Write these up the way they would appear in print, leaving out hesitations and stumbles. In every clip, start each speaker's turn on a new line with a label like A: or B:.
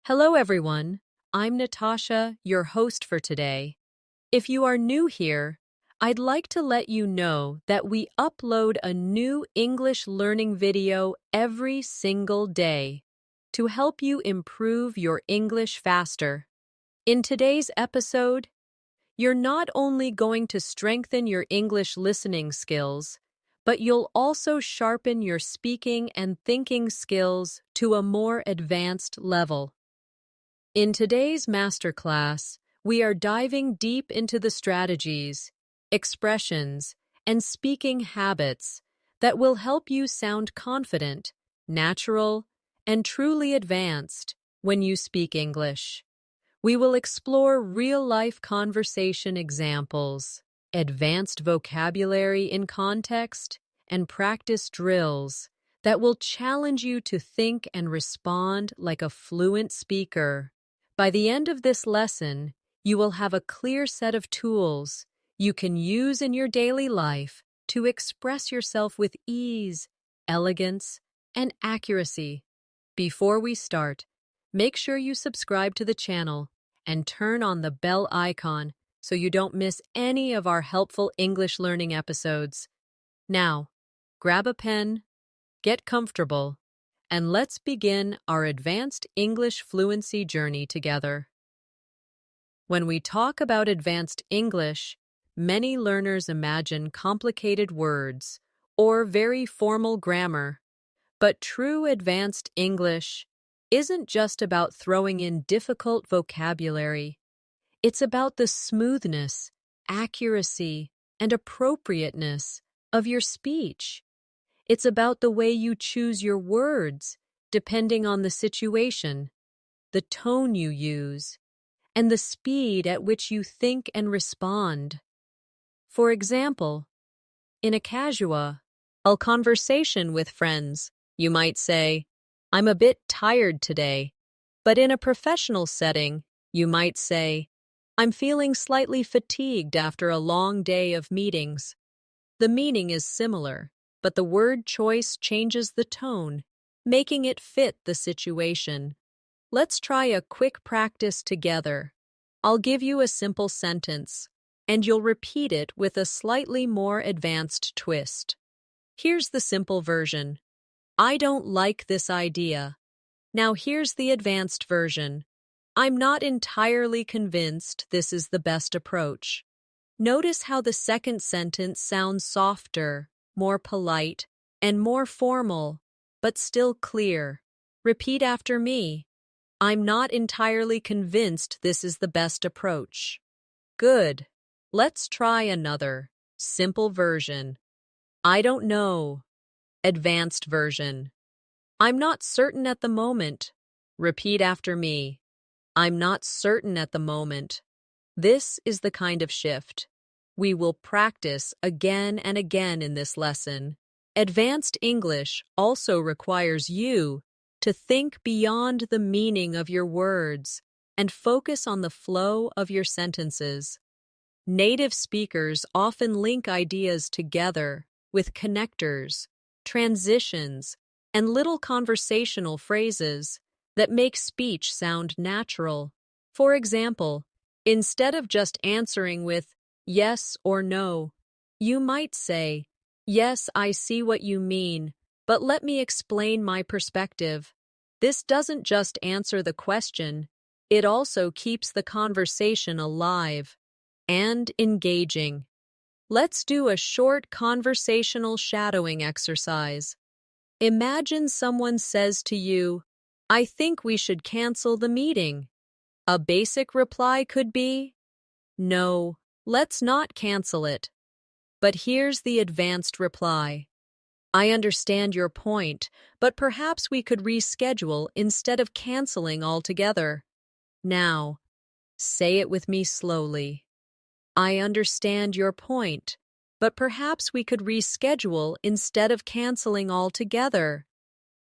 A: Hello, everyone. I'm Natasha, your host for today. If you are new here, I'd like to let you know that we upload a new English learning video every single day to help you improve your English faster. In today's episode, you're not only going to strengthen your English listening skills, but you'll also sharpen your speaking and thinking skills to a more advanced level. In today's masterclass, we are diving deep into the strategies, expressions, and speaking habits that will help you sound confident, natural, and truly advanced when you speak English. We will explore real-life conversation examples, advanced vocabulary in context, and practice drills that will challenge you to think and respond like a fluent speaker. By the end of this lesson, you will have a clear set of tools you can use in your daily life to express yourself with ease, elegance, and accuracy. Before we start, make sure you subscribe to the channel and turn on the bell icon so you don't miss any of our helpful English learning episodes. Now, grab a pen, get comfortable, and let's begin our advanced English fluency journey together. When we talk about advanced English, many learners imagine complicated words or very formal grammar. But true advanced English isn't just about throwing in difficult vocabulary. It's about the smoothness, accuracy, and appropriateness of your speech. It's about the way you choose your words, depending on the situation, the tone you use, and the speed at which you think and respond. For example, in a casual conversation with friends, you might say, "I'm a bit tired today." But in a professional setting, you might say, "I'm feeling slightly fatigued after a long day of meetings." The meaning is similar, but the word choice changes the tone, making it fit the situation. Let's try a quick practice together. I'll give you a simple sentence, and you'll repeat it with a slightly more advanced twist. Here's the simple version. "I don't like this idea." Now here's the advanced version. "I'm not entirely convinced this is the best approach." Notice how the second sentence sounds softer, more polite, and more formal, but still clear. Repeat after me. "I'm not entirely convinced this is the best approach." Good. Let's try another, simple version. "I don't know." Advanced version. "I'm not certain at the moment." Repeat after me. "I'm not certain at the moment." This is the kind of shift we will practice again and again in this lesson. Advanced English also requires you to think beyond the meaning of your words and focus on the flow of your sentences. Native speakers often link ideas together with connectors, transitions, and little conversational phrases that make speech sound natural. For example, instead of just answering with yes or no, you might say, "Yes, I see what you mean, but let me explain my perspective." This doesn't just answer the question, it also keeps the conversation alive and engaging. Let's do a short conversational shadowing exercise. Imagine someone says to you, "I think we should cancel the meeting." A basic reply could be, "No, let's not cancel it." But here's the advanced reply. "I understand your point, but perhaps we could reschedule instead of canceling altogether." Now, say it with me slowly. "I understand your point, but perhaps we could reschedule instead of canceling altogether."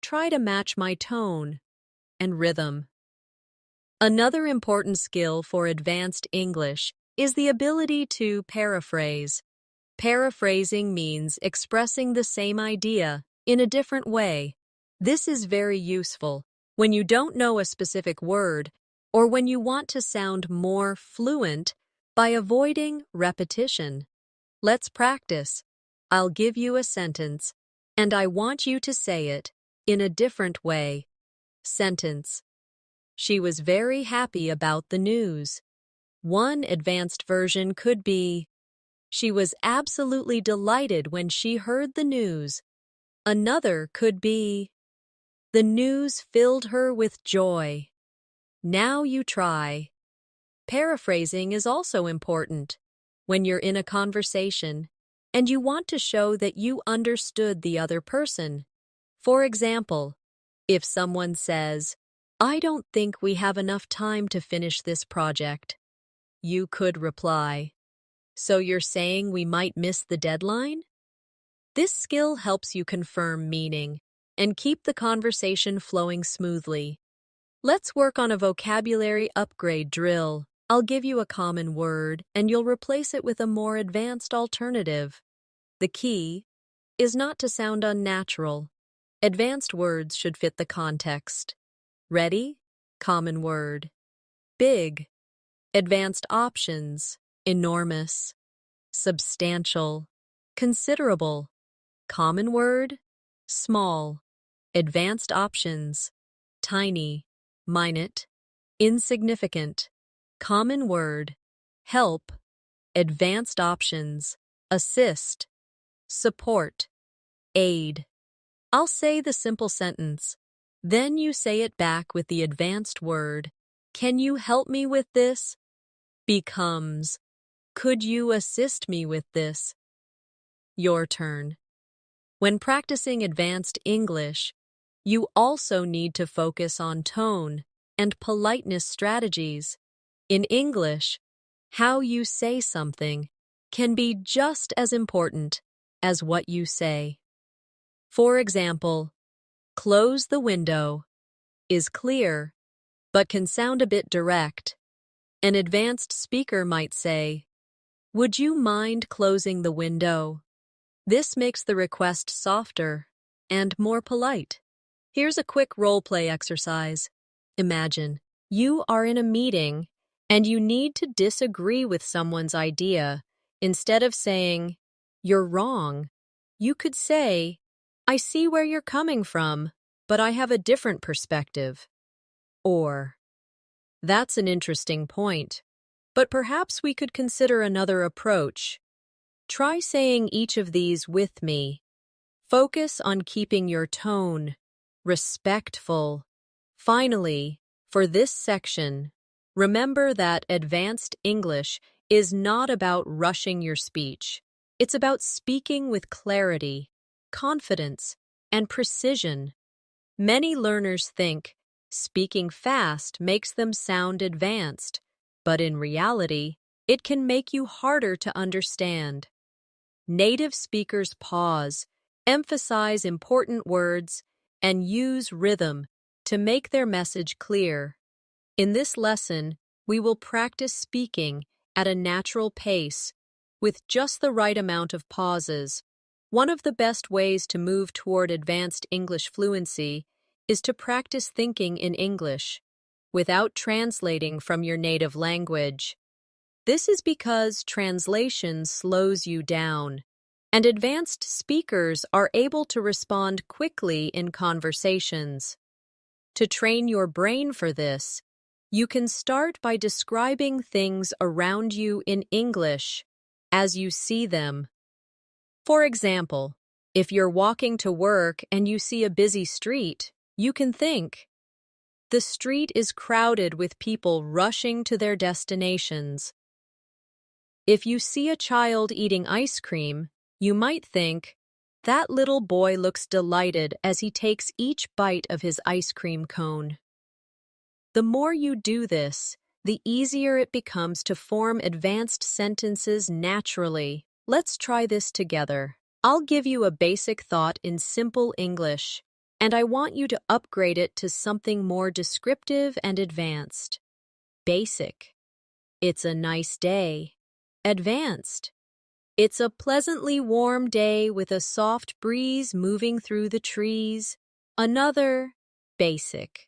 A: Try to match my tone and rhythm. Another important skill for advanced English is the ability to paraphrase. Paraphrasing means expressing the same idea in a different way. This is very useful, when you don't know a specific word, or when you want to sound more fluent by avoiding repetition. Let's practice. I'll give you a sentence, and I want you to say it in a different way. Sentence. She was very happy about the news. One advanced version could be, she was absolutely delighted when she heard the news. Another could be, the news filled her with joy. Now you try. Paraphrasing is also important when you're in a conversation and you want to show that you understood the other person. For example, if someone says, I don't think we have enough time to finish this project, you could reply, so you're saying we might miss the deadline? This skill helps you confirm meaning and keep the conversation flowing smoothly. Let's work on a vocabulary upgrade drill. I'll give you a common word and you'll replace it with a more advanced alternative. The key is not to sound unnatural. Advanced words should fit the context. Ready? Common word. Big. Advanced options. Enormous. Substantial. Considerable. Common word. Small. Advanced options. Tiny. Minute. Insignificant. Common word. Help. Advanced options. Assist. Support. Aid. I'll say the simple sentence. Then you say it back with the advanced word. Can you help me with this? Becomes, could you assist me with this? Your turn. When practicing advanced English, you also need to focus on tone and politeness strategies. In English, how you say something can be just as important as what you say. For example, close the window is clear, but can sound a bit direct. An advanced speaker might say, would you mind closing the window? This makes the request softer and more polite. Here's a quick role-play exercise. Imagine you are in a meeting and you need to disagree with someone's idea. Instead of saying, you're wrong, you could say, I see where you're coming from, but I have a different perspective. Or, that's an interesting point, but perhaps we could consider another approach. Try saying each of these with me. Focus on keeping your tone respectful. Finally, for this section, remember that advanced English is not about rushing your speech. It's about speaking with clarity, confidence, and precision. Many learners think speaking fast makes them sound advanced, but in reality, it can make you harder to understand. Native speakers pause, emphasize important words, and use rhythm to make their message clear. In this lesson, we will practice speaking at a natural pace, with just the right amount of pauses. One of the best ways to move toward advanced English fluency is to practice thinking in English, without translating from your native language. This is because translation slows you down, and advanced speakers are able to respond quickly in conversations. To train your brain for this, you can start by describing things around you in English as you see them. For example, if you're walking to work and you see a busy street, you can think, the street is crowded with people rushing to their destinations. If you see a child eating ice cream, you might think, that little boy looks delighted as he takes each bite of his ice cream cone. The more you do this, the easier it becomes to form advanced sentences naturally. Let's try this together. I'll give you a basic thought in simple English, and I want you to upgrade it to something more descriptive and advanced. Basic. It's a nice day. Advanced. It's a pleasantly warm day with a soft breeze moving through the trees. Another. Basic.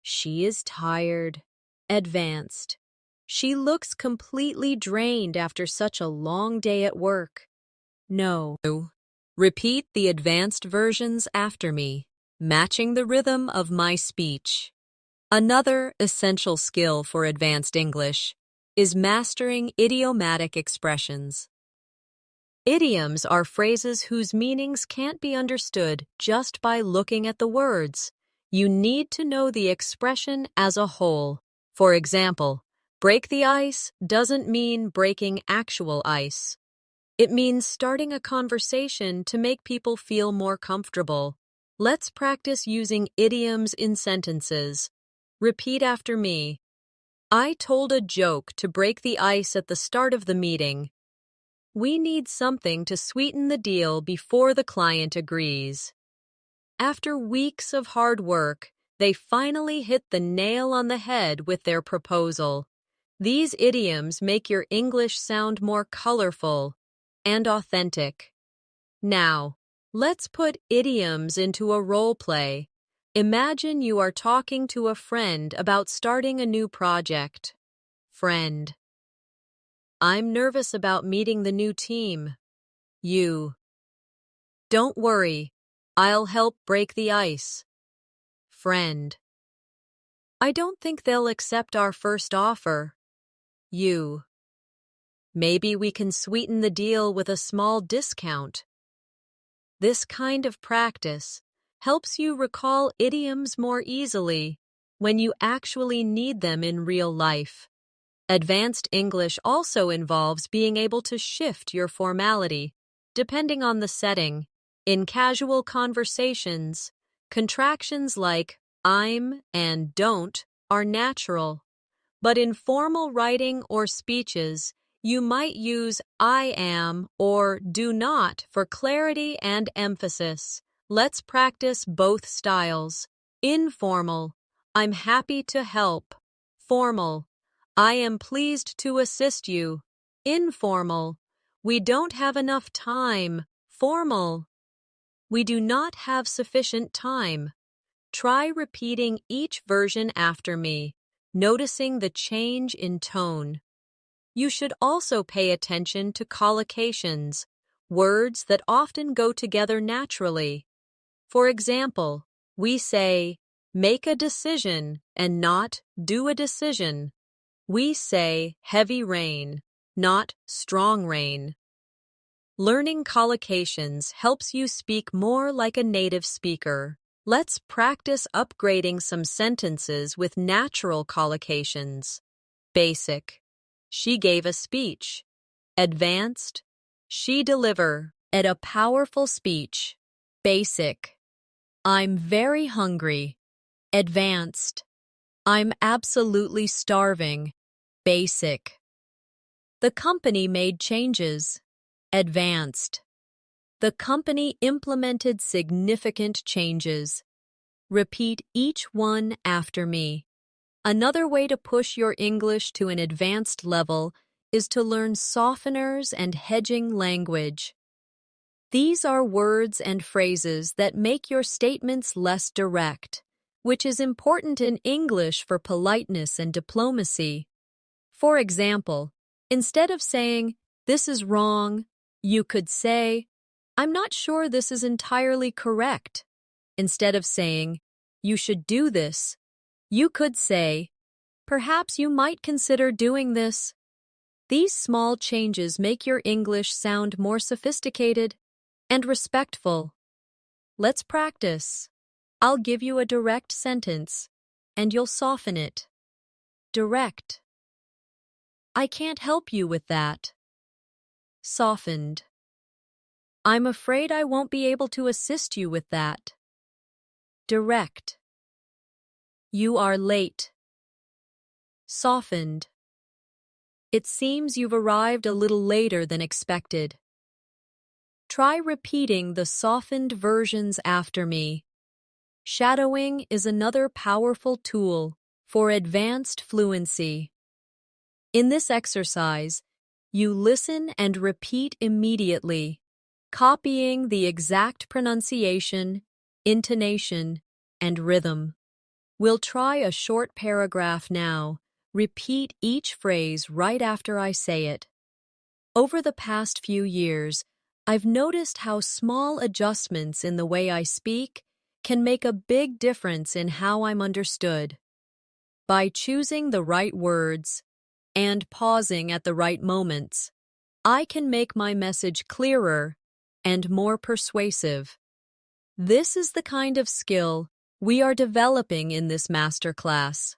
A: She is tired. Advanced. She looks completely drained after such a long day at work. No. Repeat the advanced versions after me, matching the rhythm of my speech. Another essential skill for advanced English is mastering idiomatic expressions. Idioms are phrases whose meanings can't be understood just by looking at the words. You need to know the expression as a whole. For example, break the ice doesn't mean breaking actual ice. It means starting a conversation to make people feel more comfortable. Let's practice using idioms in sentences. Repeat after me. I told a joke to break the ice at the start of the meeting. We need something to sweeten the deal before the client agrees. After weeks of hard work, they finally hit the nail on the head with their proposal. These idioms make your English sound more colorful and authentic. Now, let's put idioms into a role play. Imagine you are talking to a friend about starting a new project. Friend. I'm nervous about meeting the new team. You. Don't worry, I'll help break the ice. Friend. I don't think they'll accept our first offer. You. Maybe we can sweeten the deal with a small discount. This kind of practice helps you recall idioms more easily when you actually need them in real life. Advanced English also involves being able to shift your formality, depending on the setting. In casual conversations, contractions like I'm and don't are natural. But in formal writing or speeches, you might use I am or do not for clarity and emphasis. Let's practice both styles. Informal, I'm happy to help. Formal, I am pleased to assist you. Informal, we don't have enough time. Formal, we do not have sufficient time. Try repeating each version after me, noticing the change in tone. You should also pay attention to collocations, words that often go together naturally. For example, we say, make a decision and not do a decision. We say heavy rain, not strong rain. Learning collocations helps you speak more like a native speaker. Let's practice upgrading some sentences with natural collocations. Basic. She gave a speech. Advanced. She deliver at a powerful speech. Basic. I'm very hungry. Advanced. I'm absolutely starving. Basic. The company made changes. Advanced. The company implemented significant changes. Repeat each one after me. Another way to push your English to an advanced level is to learn softeners and hedging language. These are words and phrases that make your statements less direct, which is important in English for politeness and diplomacy. For example, instead of saying, "This is wrong," you could say, "I'm not sure this is entirely correct." Instead of saying, "You should do this," you could say, "Perhaps you might consider doing this." These small changes make your English sound more sophisticated and respectful. Let's practice. I'll give you a direct sentence, and you'll soften it. Direct. I can't help you with that. Softened. I'm afraid I won't be able to assist you with that. Direct. You are late. Softened. It seems you've arrived a little later than expected. Try repeating the softened versions after me. Shadowing is another powerful tool for advanced fluency. In this exercise, you listen and repeat immediately, copying the exact pronunciation, intonation, and rhythm. We'll try a short paragraph now. Repeat each phrase right after I say it. Over the past few years, I've noticed how small adjustments in the way I speak can make a big difference in how I'm understood. By choosing the right words and pausing at the right moments, I can make my message clearer and more persuasive. This is the kind of skill we are developing in this masterclass.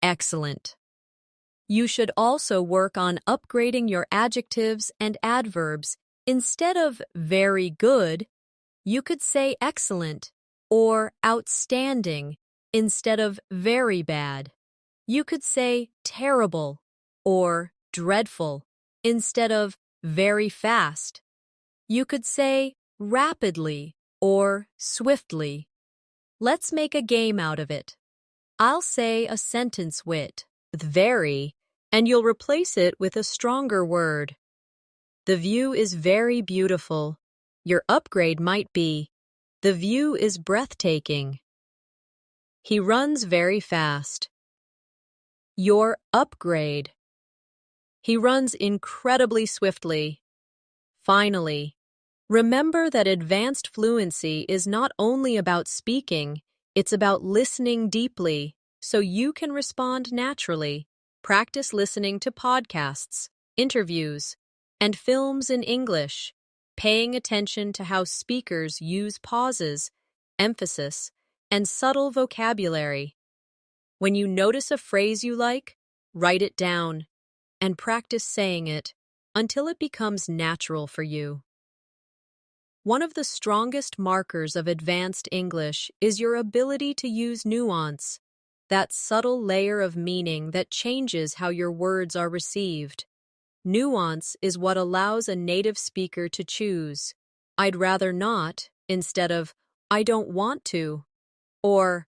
A: Excellent. You should also work on upgrading your adjectives and adverbs. Instead of very good, you could say excellent or outstanding instead of very bad. You could say terrible or dreadful instead of very fast. You could say rapidly or swiftly. Let's make a game out of it. I'll say a sentence with very, and you'll replace it with a stronger word. The view is very beautiful. Your upgrade might be, the view is breathtaking. He runs very fast. Your upgrade. He runs incredibly swiftly. Finally, remember that advanced fluency is not only about speaking, it's about listening deeply so you can respond naturally. Practice listening to podcasts, interviews, and films in English, paying attention to how speakers use pauses, emphasis, and subtle vocabulary. When you notice a phrase you like, write it down and practice saying it until it becomes natural for you. One of the strongest markers of advanced English is your ability to use nuance, that subtle layer of meaning that changes how your words are received. Nuance is what allows a native speaker to choose, "I'd rather not," instead of "I don't want to," or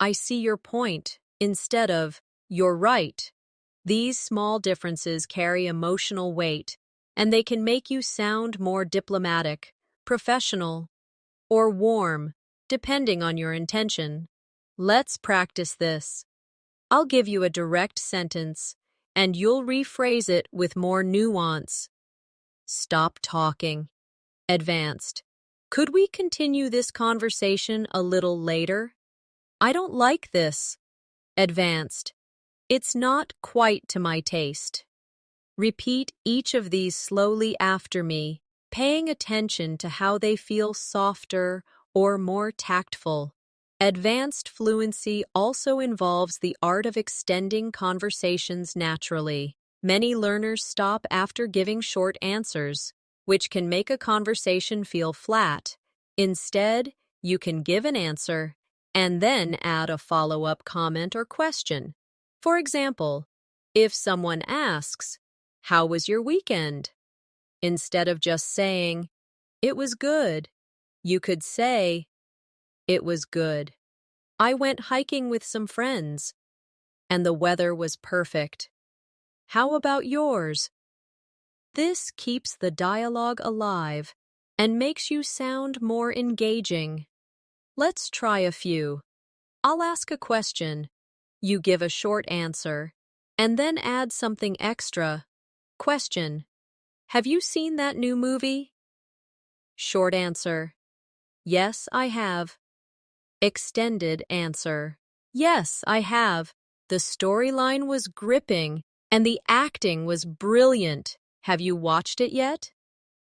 A: "I see your point," instead of "You're right." These small differences carry emotional weight, and they can make you sound more diplomatic, professional, or warm, depending on your intention. Let's practice this. I'll give you a direct sentence, and you'll rephrase it with more nuance. Stop talking. Advanced. Could we continue this conversation a little later? I don't like this. Advanced. It's not quite to my taste. Repeat each of these slowly after me, paying attention to how they feel softer or more tactful. Advanced fluency also involves the art of extending conversations naturally. Many learners stop after giving short answers, which can make a conversation feel flat. Instead, you can give an answer and then add a follow-up comment or question. For example, if someone asks, "How was your weekend?" Instead of just saying, "It was good," you could say, "It was good. I went hiking with some friends, and the weather was perfect. How about yours?" This keeps the dialogue alive and makes you sound more engaging. Let's try a few. I'll ask a question. You give a short answer, and then add something extra. Question: Have you seen that new movie? Short answer: Yes, I have. Extended answer: Yes, I have. The storyline was gripping, and the acting was brilliant. Have you watched it yet?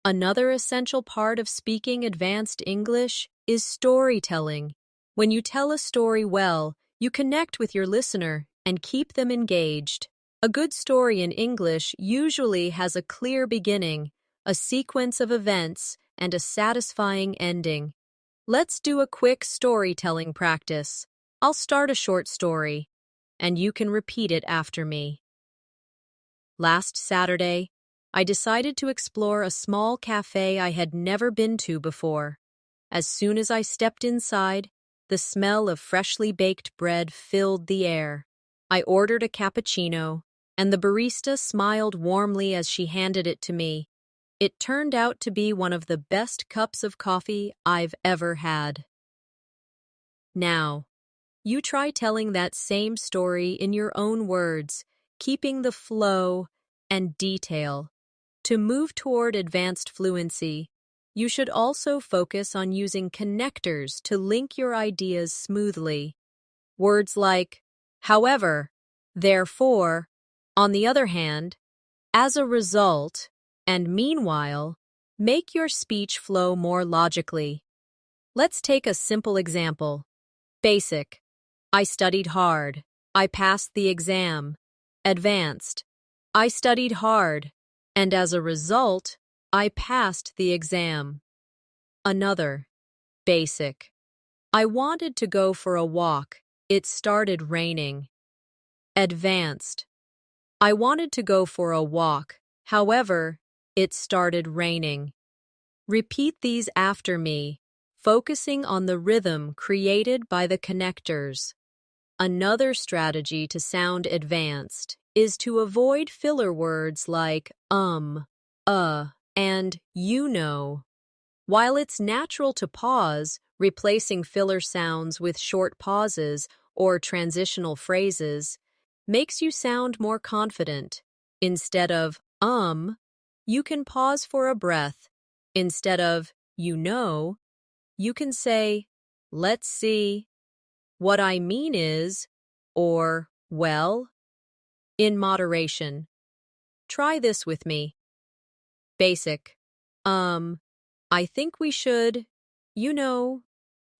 A: Another essential part of speaking advanced English is storytelling. When you tell a story well, you connect with your listener and keep them engaged. A good story in English usually has a clear beginning, a sequence of events, and a satisfying ending. Let's do a quick storytelling practice. I'll start a short story, and you can repeat it after me. Last Saturday, I decided to explore a small cafe I had never been to before. As soon as I stepped inside, the smell of freshly baked bread filled the air. I ordered a cappuccino, and the barista smiled warmly as she handed it to me. It turned out to be one of the best cups of coffee I've ever had. Now, You try telling that same story in your own words, keeping the flow and detail. To move toward advanced fluency, you should also focus on using connectors to link your ideas smoothly. Words like, however, therefore, on the other hand, as a result, and meanwhile, make your speech flow more logically. Let's take a simple example. Basic. I studied hard. I passed the exam. Advanced. I studied hard, and as a result, I passed the exam. Another. Basic. I wanted to go for a walk. It started raining. Advanced. I wanted to go for a walk. However, it started raining. Repeat these after me, focusing on the rhythm created by the connectors. Another strategy to sound advanced is to avoid filler words like and you know. While it's natural to pause, replacing filler sounds with short pauses or transitional phrases makes you sound more confident. Instead of you can pause for a breath. Instead of you know, you can say, let's see. What I mean is, or, well, in moderation. Try this with me. Basic. I think we should,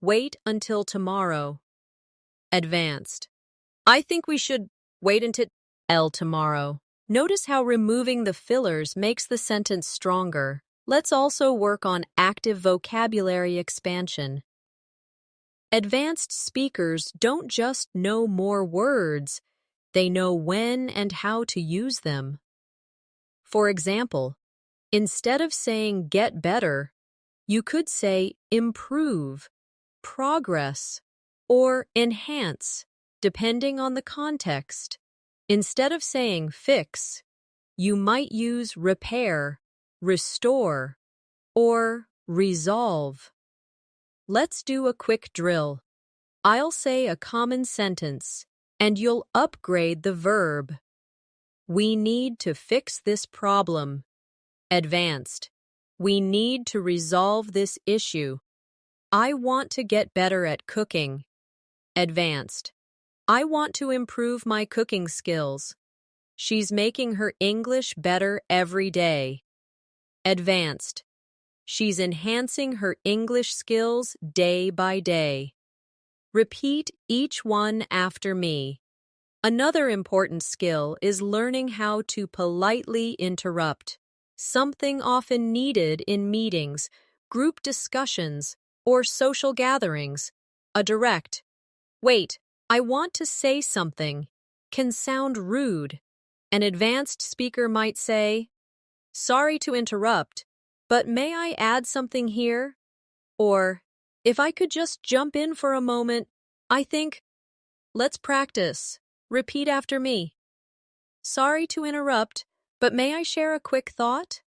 A: wait until tomorrow. Advanced. I think we should wait until tomorrow. Notice how removing the fillers makes the sentence stronger. Let's also work on active vocabulary expansion. Advanced speakers don't just know more words, they know when and how to use them. For example, instead of saying get better, you could say improve, progress, or enhance, depending on the context. Instead of saying fix, you might use repair, restore, or resolve. Let's do a quick drill. I'll say a common sentence, and you'll upgrade the verb. We need to fix this problem. Advanced. We need to resolve this issue. I want to get better at cooking. Advanced. I want to improve my cooking skills. She's making her English better every day. Advanced. She's enhancing her English skills day by day. Repeat each one after me. Another important skill is learning how to politely interrupt, something often needed in meetings, group discussions, or social gatherings. A direct, wait, I want to say something, can sound rude. An advanced speaker might say, sorry to interrupt, but may I add something here? Or, if I could just jump in for a moment, I think, let's practice. Repeat after me. Sorry to interrupt, but may I share a quick thought?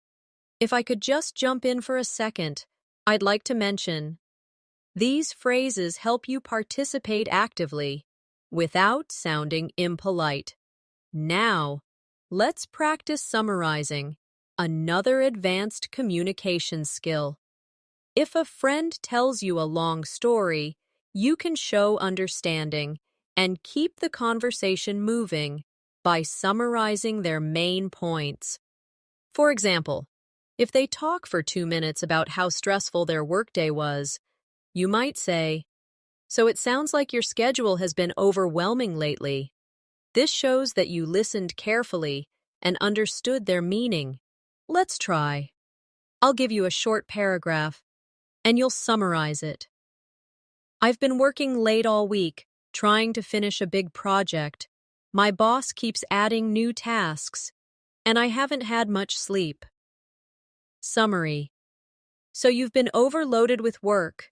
A: If I could just jump in for a second, I'd like to mention. These phrases help you participate actively, without sounding impolite. Now, let's practice summarizing, another advanced communication skill. If a friend tells you a long story, you can show understanding and keep the conversation moving by summarizing their main points. For example, if they talk for 2 minutes about how stressful their workday was, you might say, so it sounds like your schedule has been overwhelming lately. This shows that you listened carefully and understood their meaning. Let's try. I'll give you a short paragraph, and you'll summarize it. I've been working late all week, trying to finish a big project. My boss keeps adding new tasks, and I haven't had much sleep. Summary. So you've been overloaded with work,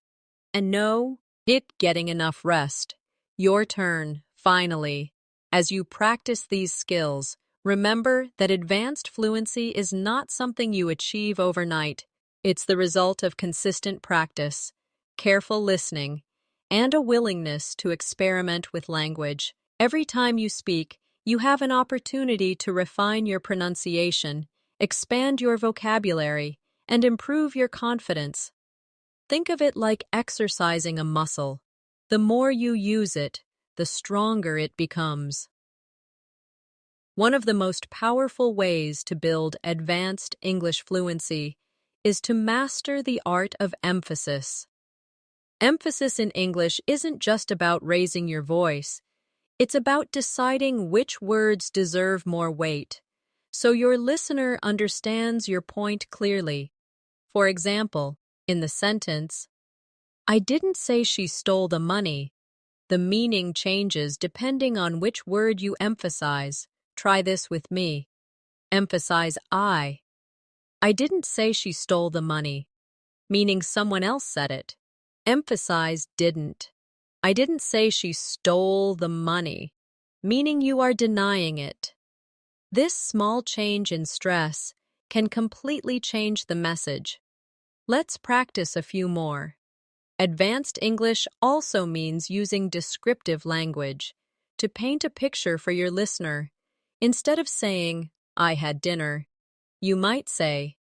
A: and not getting enough rest. Your turn, finally. As you practice these skills, remember that advanced fluency is not something you achieve overnight. It's the result of consistent practice, careful listening, and a willingness to experiment with language. Every time you speak, you have an opportunity to refine your pronunciation, expand your vocabulary, and improve your confidence. Think of it like exercising a muscle. The more you use it, the stronger it becomes. One of the most powerful ways to build advanced English fluency is to master the art of emphasis. Emphasis in English isn't just about raising your voice. It's about deciding which words deserve more weight, so your listener understands your point clearly. For example, in the sentence, "I didn't say she stole the money," the meaning changes depending on which word you emphasize. Try this with me. Emphasize I. "I didn't say she stole the money," meaning someone else said it. Emphasize didn't. "I didn't say she stole the money," meaning you are denying it. This small change in stress can completely change the message. Let's practice a few more. Advanced English also means using descriptive language to paint a picture for your listener. Instead of saying, "I had dinner," you might say,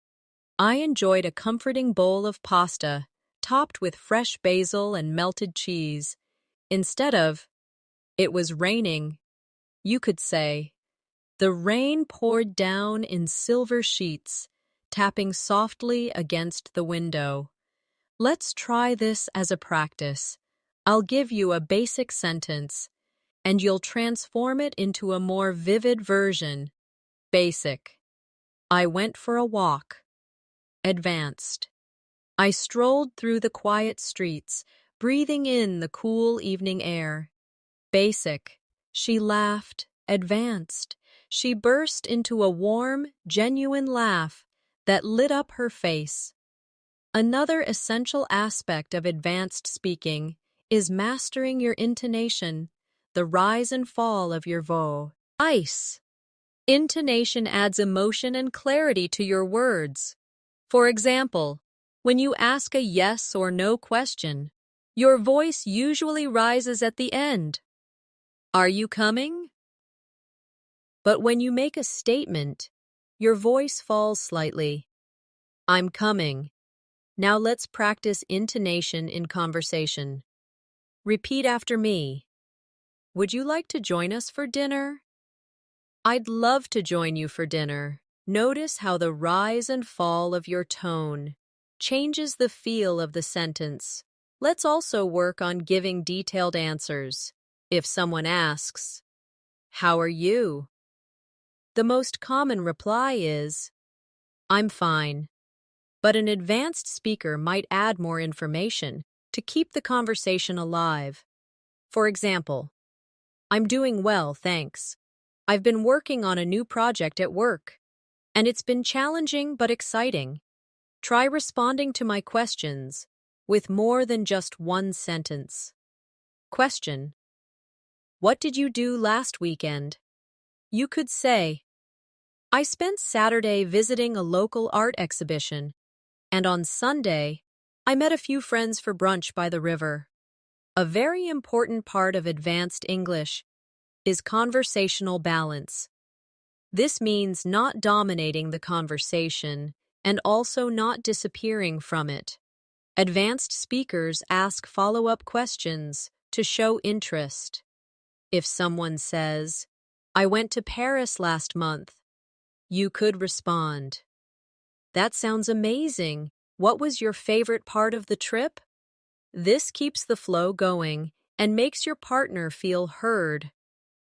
A: "I enjoyed a comforting bowl of pasta topped with fresh basil and melted cheese." Instead of, "It was raining," you could say, "The rain poured down in silver sheets, tapping softly against the window." Let's try this as a practice. I'll give you a basic sentence, and you'll transform it into a more vivid version. Basic. "I went for a walk." Advanced. "I strolled through the quiet streets, breathing in the cool evening air." Basic. "She laughed." Advanced. "She burst into a warm, genuine laugh that lit up her face." Another essential aspect of advanced speaking is mastering your intonation, the rise and fall of your voice. Intonation adds emotion and clarity to your words. For example, when you ask a yes or no question, your voice usually rises at the end. "Are you coming?" But when you make a statement, your voice falls slightly. "I'm coming." Now let's practice intonation in conversation. Repeat after me. "Would you like to join us for dinner?" "I'd love to join you for dinner." Notice how the rise and fall of your tone changes the feel of the sentence. Let's also work on giving detailed answers. If someone asks, "How are you?" the most common reply is, "I'm fine." But an advanced speaker might add more information to keep the conversation alive. For example, "I'm doing well, thanks. I've been working on a new project at work, and it's been challenging but exciting." Try responding to my questions with more than just one sentence. Question: "What did you do last weekend?" You could say, "I spent Saturday visiting a local art exhibition, and on Sunday, I met a few friends for brunch by the river." A very important part of advanced English is conversational balance. This means not dominating the conversation and also not disappearing from it. Advanced speakers ask follow-up questions to show interest. If someone says, "I went to Paris last month," you could respond, "That sounds amazing. What was your favorite part of the trip?" This keeps the flow going and makes your partner feel heard.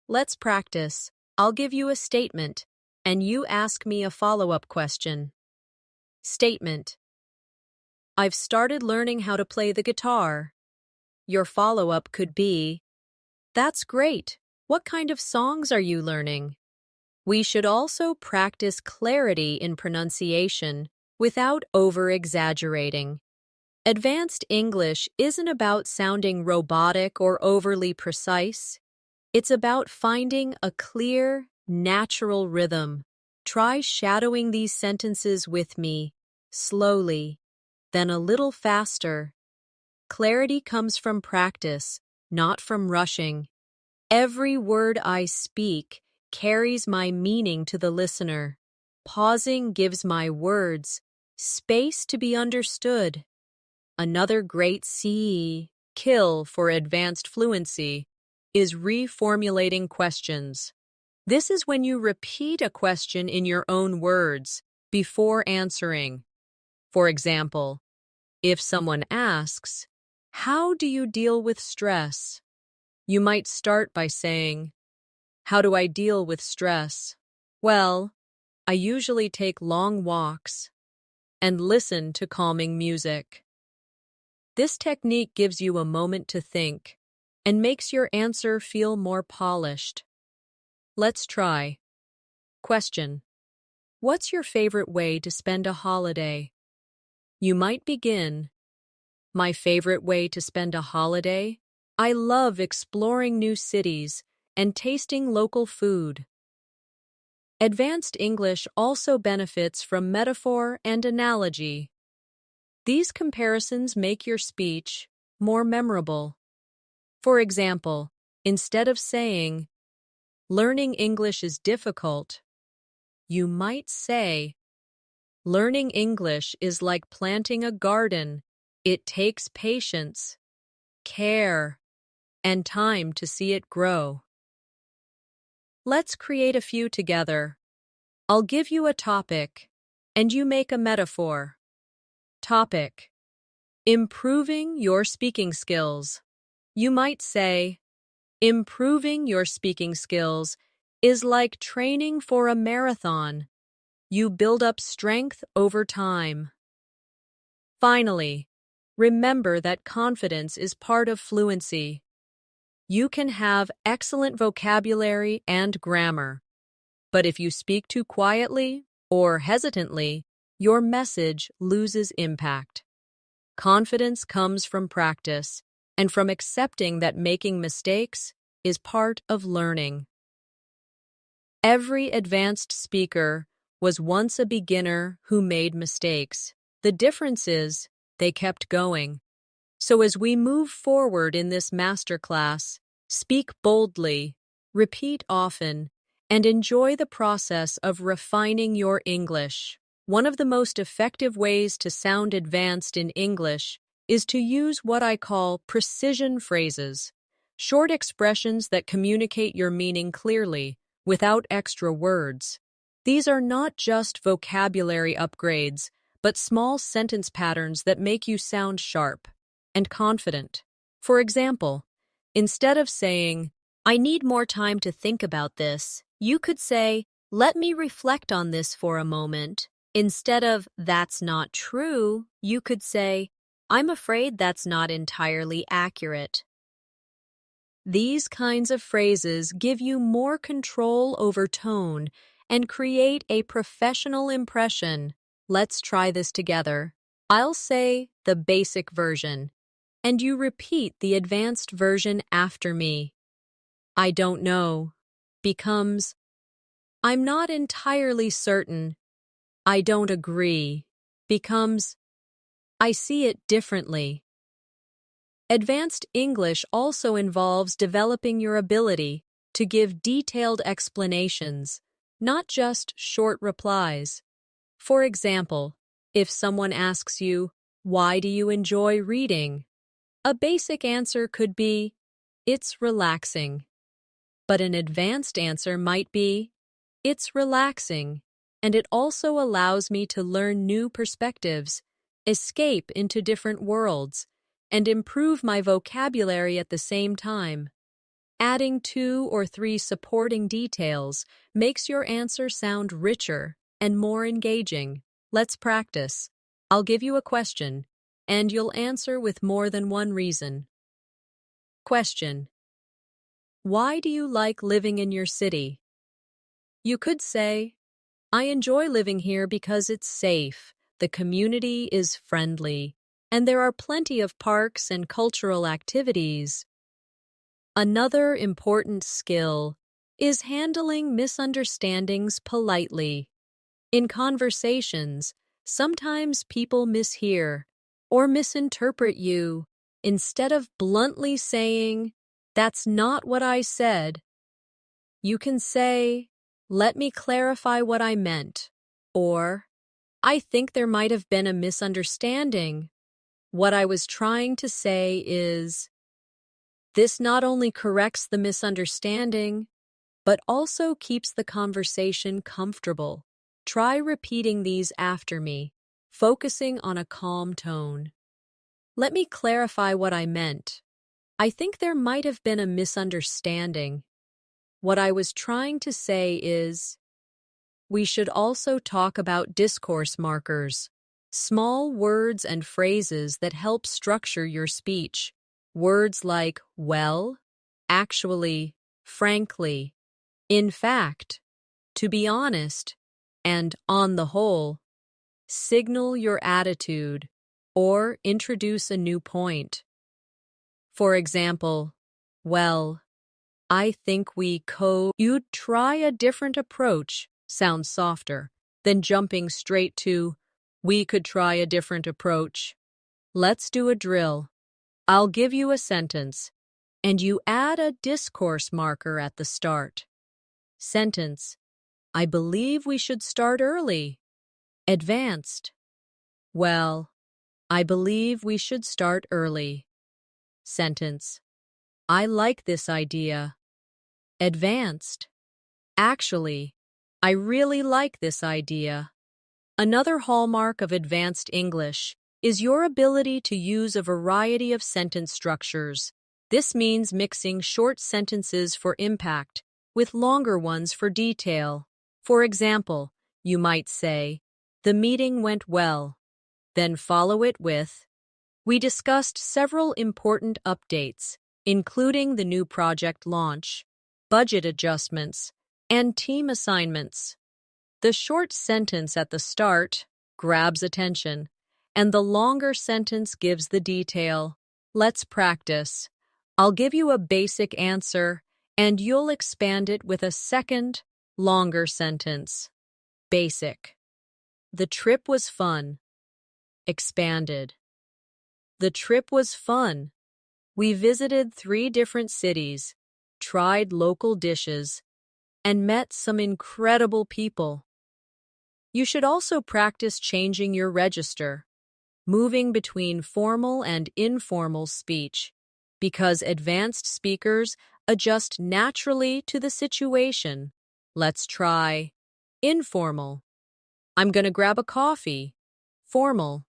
A: Let's practice. I'll give you a statement, and you ask me a follow-up question. Statement: "I've started learning how to play the guitar." Your follow-up could be, "That's great. What kind of songs are you learning?" We should also practice clarity in pronunciation without over-exaggerating. Advanced English isn't about sounding robotic or overly precise. It's about finding a clear, natural rhythm. Try shadowing these sentences with me, slowly, then a little faster. Clarity comes from practice, not from rushing. Every word I speak carries my meaning to the listener. Pausing gives my words space to be understood. Another great skill for advanced fluency is reformulating questions. This is when you repeat a question in your own words before answering. For example, if someone asks, "How do you deal with stress?" You might start by saying, "How do I deal with stress?" Well, I usually take long walks and listen to calming music. This technique gives you a moment to think and makes your answer feel more polished. Let's try. Question: what's your favorite way to spend a holiday? You might begin, "My favorite way to spend a holiday? I love exploring new cities and tasting local food." Advanced English also benefits from metaphor and analogy. These comparisons make your speech more memorable. For example, instead of saying, "Learning English is difficult," you might say, "Learning English is like planting a garden. It takes patience, care, and time to see it grow." Let's create a few together. I'll give you a topic, and you make a metaphor. Topic: improving your speaking skills. You might say, "Improving your speaking skills is like training for a marathon. You build up strength over time." Finally, remember that confidence is part of fluency. You can have excellent vocabulary and grammar, but if you speak too quietly or hesitantly, your message loses impact. Confidence comes from practice and from accepting that making mistakes is part of learning. Every advanced speaker was once a beginner who made mistakes. The difference is they kept going. So as we move forward in this masterclass, speak boldly, repeat often, and enjoy the process of refining your English. One of the most effective ways to sound advanced in English is to use what I call precision phrases, short expressions that communicate your meaning clearly, without extra words. These are not just vocabulary upgrades, but small sentence patterns that make you sound sharp and confident. For example, instead of saying, "I need more time to think about this," you could say, "Let me reflect on this for a moment." Instead of, "That's not true," you could say, "I'm afraid that's not entirely accurate." These kinds of phrases give you more control over tone and create a professional impression. Let's try this together. I'll say the basic version, and you repeat the advanced version after me. "I don't know" becomes, "I'm not entirely certain." "I don't agree" becomes, "I see it differently." Advanced English also involves developing your ability to give detailed explanations, not just short replies. For example, if someone asks you, "Why do you enjoy reading?" a basic answer could be, "It's relaxing." But an advanced answer might be, "It's relaxing, and it also allows me to learn new perspectives, escape into different worlds, and improve my vocabulary at the same time." Adding 2 or 3 supporting details makes your answer sound richer and more engaging. Let's practice. I'll give you a question, and you'll answer with more than one reason. Question: why do you like living in your city? You could say, "I enjoy living here because it's safe, the community is friendly, and there are plenty of parks and cultural activities." Another important skill is handling misunderstandings politely. In conversations, sometimes people mishear or misinterpret you. Instead of bluntly saying, "That's not what I said," you can say, "Let me clarify what I meant," or, "I think there might have been a misunderstanding. What I was trying to say is," this not only corrects the misunderstanding, but also keeps the conversation comfortable. Try repeating these after me, focusing on a calm tone. "Let me clarify what I meant. I think there might have been a misunderstanding. What I was trying to say is," we should also talk about discourse markers, small words and phrases that help structure your speech. Words like "well," "actually," "frankly," "in fact," "to be honest," and "on the whole" signal your attitude or introduce a new point. For example, "Well, I think you'd try a different approach" sounds softer than jumping straight to "we could try a different approach." Let's do a drill. I'll give you a sentence, and you add a discourse marker at the start. Sentence: "I believe we should start early." Advanced: "Well, I believe we should start early." Sentence: "I like this idea." Advanced: "Actually, I really like this idea." Another hallmark of advanced English is your ability to use a variety of sentence structures. This means mixing short sentences for impact with longer ones for detail. For example, you might say, "The meeting went well," then follow it with, "We discussed several important updates, including the new project launch, budget adjustments, and team assignments." The short sentence at the start grabs attention, and the longer sentence gives the detail. Let's practice. I'll give you a basic answer, and you'll expand it with a second, longer sentence. Basic: "The trip was fun." Expanded: "The trip was fun. We visited 3 different cities, tried local dishes, and met some incredible people." You should also practice changing your register, moving between formal and informal speech, because advanced speakers adjust naturally to the situation. Let's try informal: "I'm going to grab a coffee." Formal: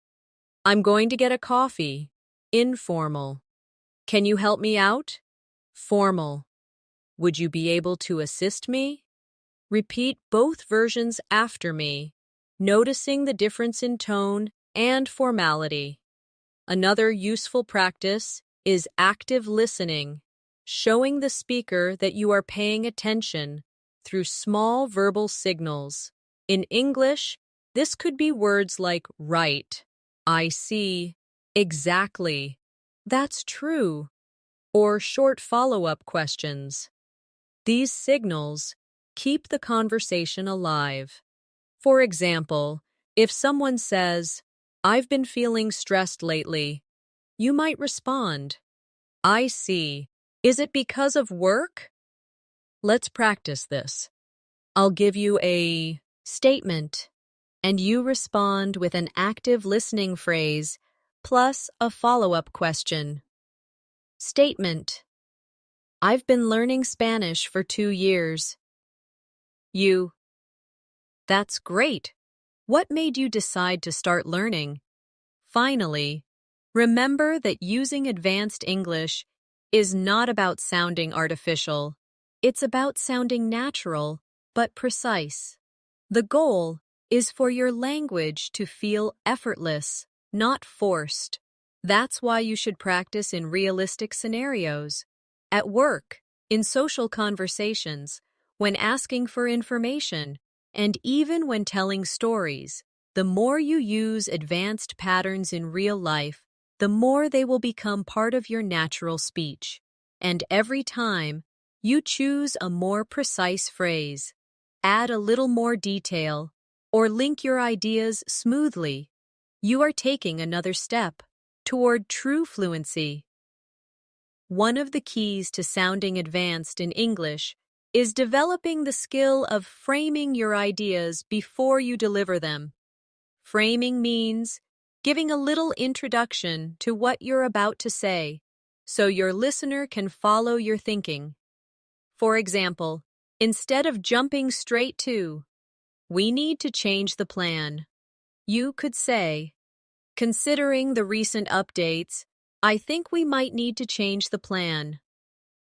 A: "I'm going to get a coffee." Informal: "Can you help me out?" Formal: "Would you be able to assist me?" Repeat both versions after me, noticing the difference in tone and formality. Another useful practice is active listening, showing the speaker that you are paying attention through small verbal signals. In English, this could be words like "right," "I see," "exactly," "that's true," or short follow-up questions. These signals keep the conversation alive. For example, if someone says, "I've been feeling stressed lately," you might respond, "I see. Is it because of work?" Let's practice this. I'll give you a statement, and you respond with an active listening phrase plus a follow-up question. Statement: "I've been learning Spanish for 2 years." You: "That's great. What made you decide to start learning?" Finally, remember that using advanced English is not about sounding artificial. It's about sounding natural, but precise. The goal is for your language to feel effortless, not forced. That's why you should practice in realistic scenarios, at work, in social conversations, when asking for information, and even when telling stories. The more you use advanced patterns in real life, the more they will become part of your natural speech. And every time, you choose a more precise phrase, add a little more detail, or link your ideas smoothly, you are taking another step toward true fluency. One of the keys to sounding advanced in English is developing the skill of framing your ideas before you deliver them. Framing means giving a little introduction to what you're about to say, so your listener can follow your thinking. For example, instead of jumping straight to, "We need to change the plan," you could say, "Considering the recent updates, I think we might need to change the plan."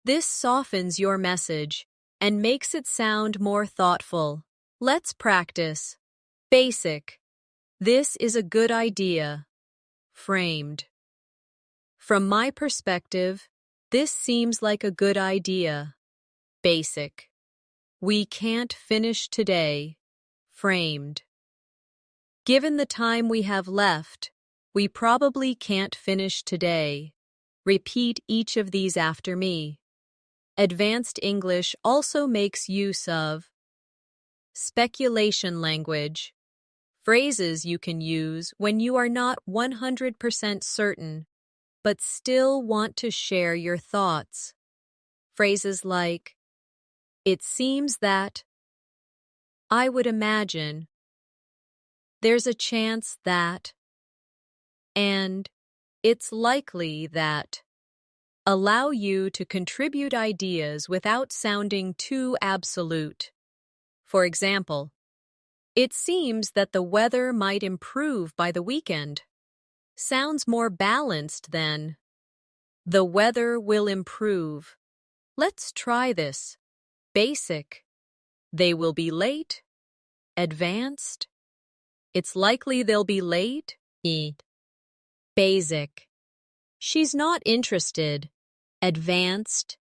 A: This softens your message and makes it sound more thoughtful. Let's practice. Basic. This is a good idea. Framed. From my perspective, this seems like a good idea. Basic. We can't finish today. Framed. Given the time we have left, we probably can't finish today. Repeat each of these after me. Advanced English also makes use of speculation language, phrases you can use when you are not 100% certain, but still want to share your thoughts. Phrases like, "It seems that," "I would imagine," "There's a chance that," and "It's likely that" allow you to contribute ideas without sounding too absolute. For example, "It seems that the weather might improve by the weekend." Sounds more balanced than, "The weather will improve. Let's try this." Basic. They will be late. Advanced. It's likely they'll be late. Basic. She's not interested. Advanced.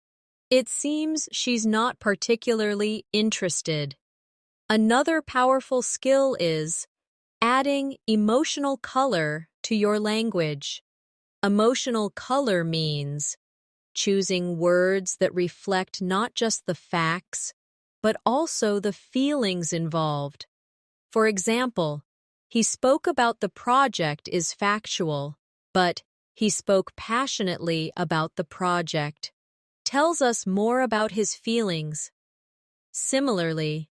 A: It seems she's not particularly interested. Another powerful skill is adding emotional color to your language. Emotional color means choosing words that reflect not just the facts, but also the feelings involved. For example, he spoke about the project is factual, but he spoke passionately about the project. Tells us more about his feelings. Similarly,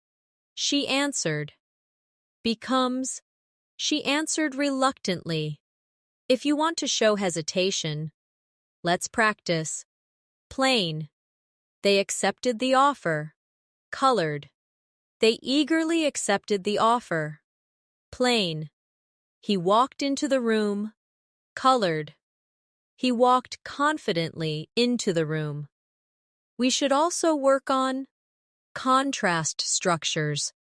A: she answered becomes she answered reluctantly. If you want to show hesitation, let's practice. Plain. They accepted the offer. Colored. They eagerly accepted the offer. Plain. He walked into the room. Colored. He walked confidently into the room. We should also work on contrast structures,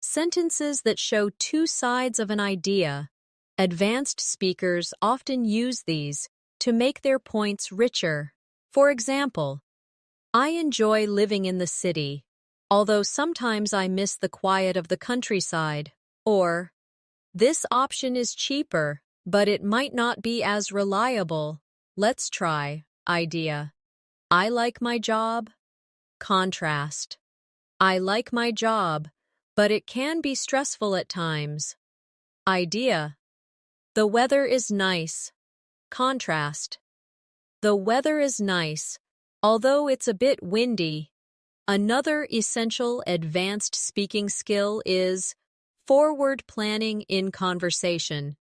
A: sentences that show two sides of an idea. Advanced speakers often use these to make their points richer. For example, "I enjoy living in the city, although sometimes I miss the quiet of the countryside." Or, "This option is cheaper, but it might not be as reliable. Let's try." Idea. "I like my job." Contrast. "I like my job, but it can be stressful at times." Idea. "The weather is nice." Contrast. "The weather is nice, although it's a bit windy." Another essential advanced speaking skill is forward planning in conversation.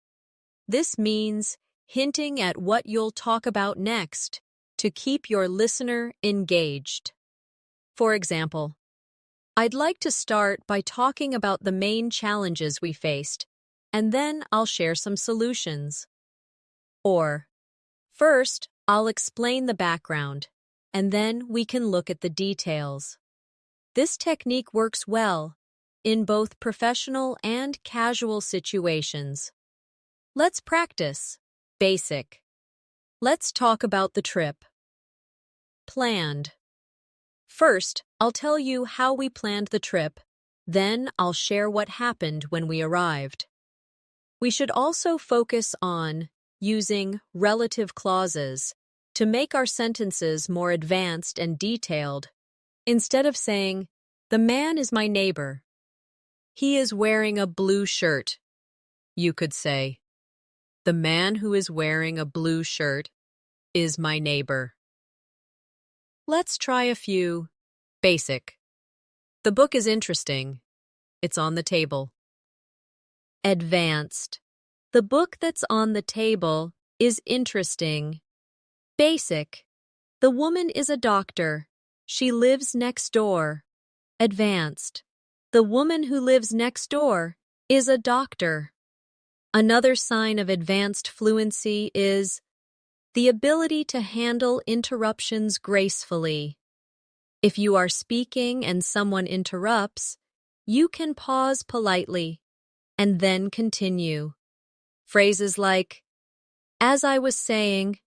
A: This means hinting at what you'll talk about next to keep your listener engaged. For example, "I'd like to start by talking about the main challenges we faced, and then I'll share some solutions." Or, "First, I'll explain the background, and then we can look at the details." This technique works well in both professional and casual situations. Let's practice. Basic. Let's talk about the trip. Planned. First, I'll tell you how we planned the trip, then I'll share what happened when we arrived. We should also focus on using relative clauses to make our sentences more advanced and detailed. Instead of saying, "The man is my neighbor. He is wearing a blue shirt," you could say, "The man who is wearing a blue shirt is my neighbor." Let's try a few. Basic. The book is interesting. It's on the table. Advanced. The book that's on the table is interesting. Basic. The woman is a doctor. She lives next door. Advanced. The woman who lives next door is a doctor. Another sign of advanced fluency is the ability to handle interruptions gracefully. If you are speaking and someone interrupts, you can pause politely and then continue. Phrases like, as I was saying,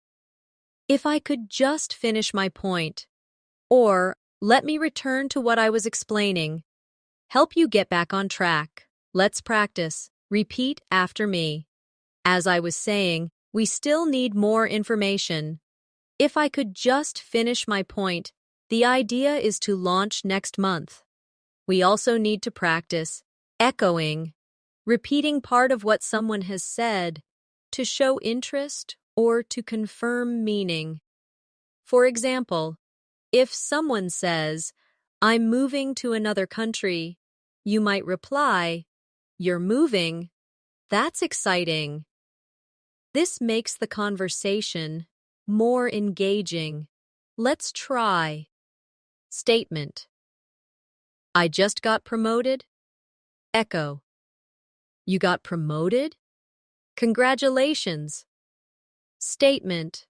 A: if I could just finish my point, or let me return to what I was explaining, help you get back on track. Let's practice. Repeat after me. As I was saying, we still need more information. If I could just finish my point, the idea is to launch next month. We also need to practice echoing, repeating part of what someone has said to show interest or to confirm meaning. For example, if someone says, I'm moving to another country, you might reply, you're moving? That's exciting. This makes the conversation more engaging. Let's try. Statement. I just got promoted. Echo. You got promoted? Congratulations. Statement.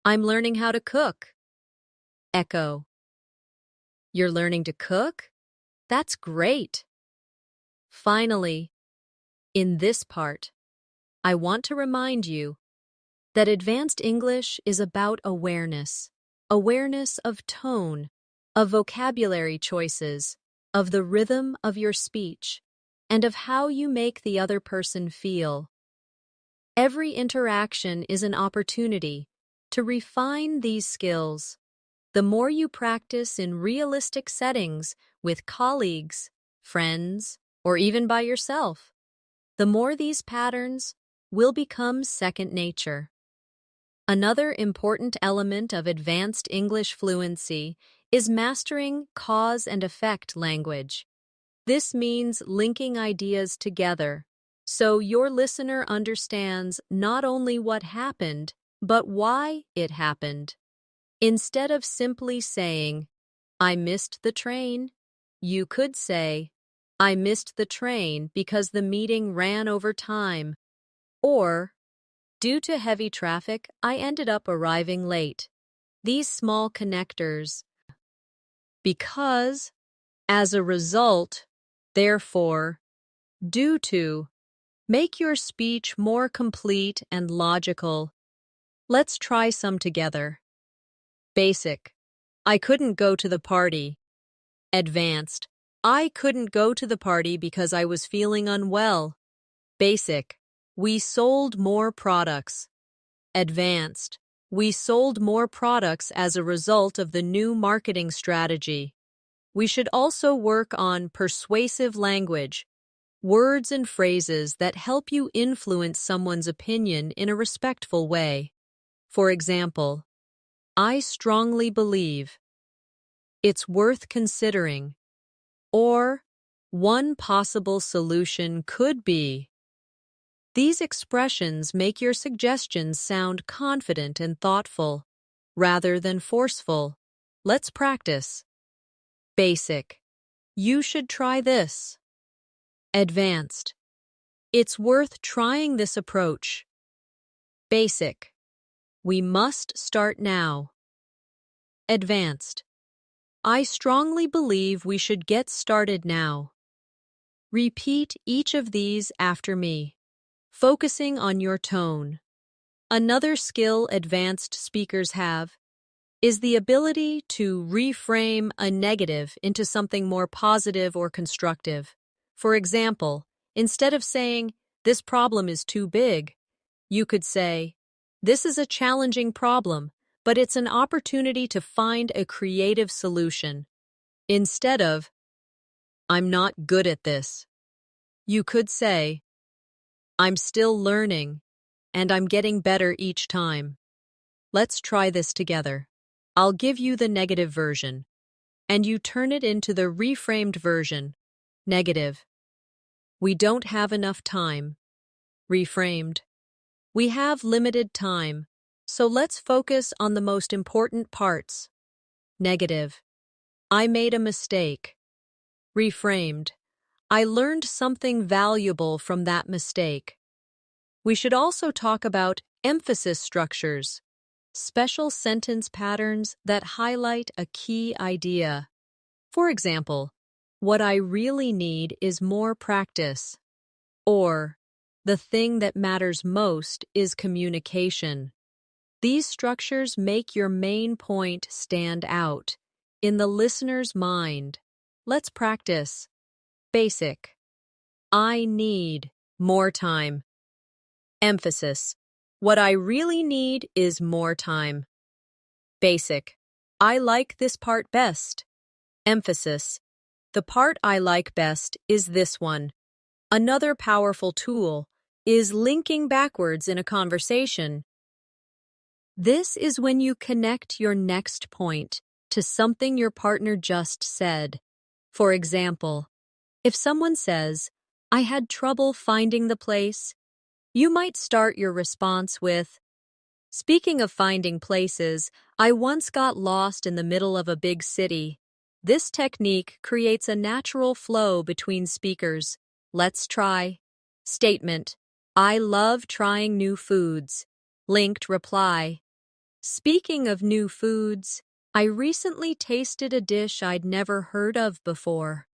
A: I'm learning how to cook. Echo. You're learning to cook? That's great. Finally, in this part, I want to remind you that advanced English is about awareness. Awareness of tone, of vocabulary choices, of the rhythm of your speech, and of how you make the other person feel. Every interaction is an opportunity to refine these skills. The more you practice in realistic settings with colleagues, friends, or even by yourself, the more these patterns will become second nature. Another important element of advanced English fluency is mastering cause and effect language. This means linking ideas together, so your listener understands not only what happened, but why it happened. Instead of simply saying, I missed the train, you could say, I missed the train because the meeting ran over time, or, due to heavy traffic, I ended up arriving late. These small connectors, because, as a result, therefore, due to, make your speech more complete and logical. Let's try some together. Basic. I couldn't go to the party. Advanced. I couldn't go to the party because I was feeling unwell. Basic. We sold more products. Advanced. We sold more products as a result of the new marketing strategy. We should also work on persuasive language, words and phrases that help you influence someone's opinion in a respectful way. For example, I strongly believe. It's worth considering. Or, one possible solution could be. These expressions make your suggestions sound confident and thoughtful, rather than forceful. Let's practice. Basic. You should try this. Advanced. It's worth trying this approach. Basic. We must start now. Advanced. I strongly believe we should get started now. Repeat each of these after me, focusing on your tone. Another skill advanced speakers have is the ability to reframe a negative into something more positive or constructive. For example, instead of saying, this problem is too big, you could say, this is a challenging problem, but it's an opportunity to find a creative solution. Instead of, I'm not good at this, you could say, I'm still learning, and I'm getting better each time. Let's try this together. I'll give you the negative version, and you turn it into the reframed version. Negative. We don't have enough time. Reframed. We have limited time, so let's focus on the most important parts. Negative. I made a mistake. Reframed. I learned something valuable from that mistake. We should also talk about emphasis structures, special sentence patterns that highlight a key idea. For example, what I really need is more practice. Or, the thing that matters most is communication. These structures make your main point stand out in the listener's mind. Let's practice. Basic. I need more time. Emphasis. What I really need is more time. Basic. I like this part best. Emphasis. The part I like best is this one. Another powerful tool is linking backwards in a conversation. This is when you connect your next point to something your partner just said. For example, if someone says, I had trouble finding the place, you might start your response with, speaking of finding places, I once got lost in the middle of a big city. This technique creates a natural flow between speakers. Let's try. Statement. I love trying new foods. Linked reply. Speaking of new foods, I recently tasted a dish I'd never heard of before.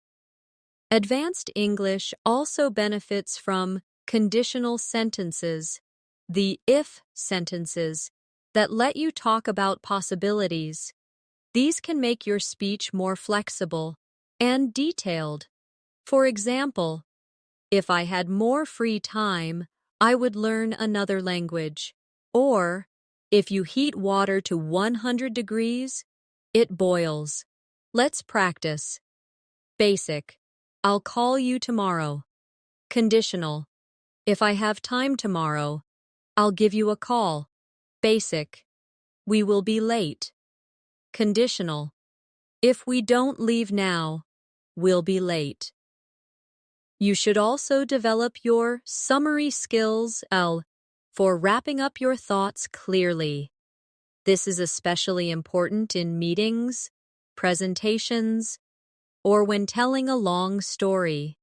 A: Advanced English also benefits from conditional sentences, the if sentences, that let you talk about possibilities. These can make your speech more flexible and detailed. For example, if I had more free time, I would learn another language. Or, if you heat water to 100 degrees, it boils. Let's practice. Basic. I'll call you tomorrow. Conditional. If I have time tomorrow, I'll give you a call. Basic. We will be late. Conditional. If we don't leave now, we'll be late. You should also develop your summary skills for wrapping up your thoughts clearly. This is especially important in meetings, presentations, or when telling a long story.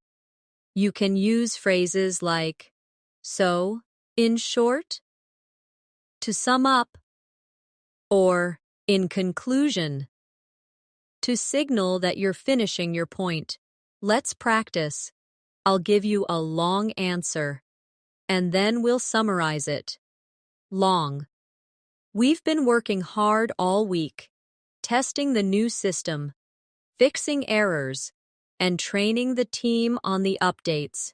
A: You can use phrases like, so, in short, to sum up, or in conclusion, to signal that you're finishing your point. Let's practice. I'll give you a long answer, and then we'll summarize it. Long. We've been working hard all week, testing the new system, fixing errors, and training the team on the updates.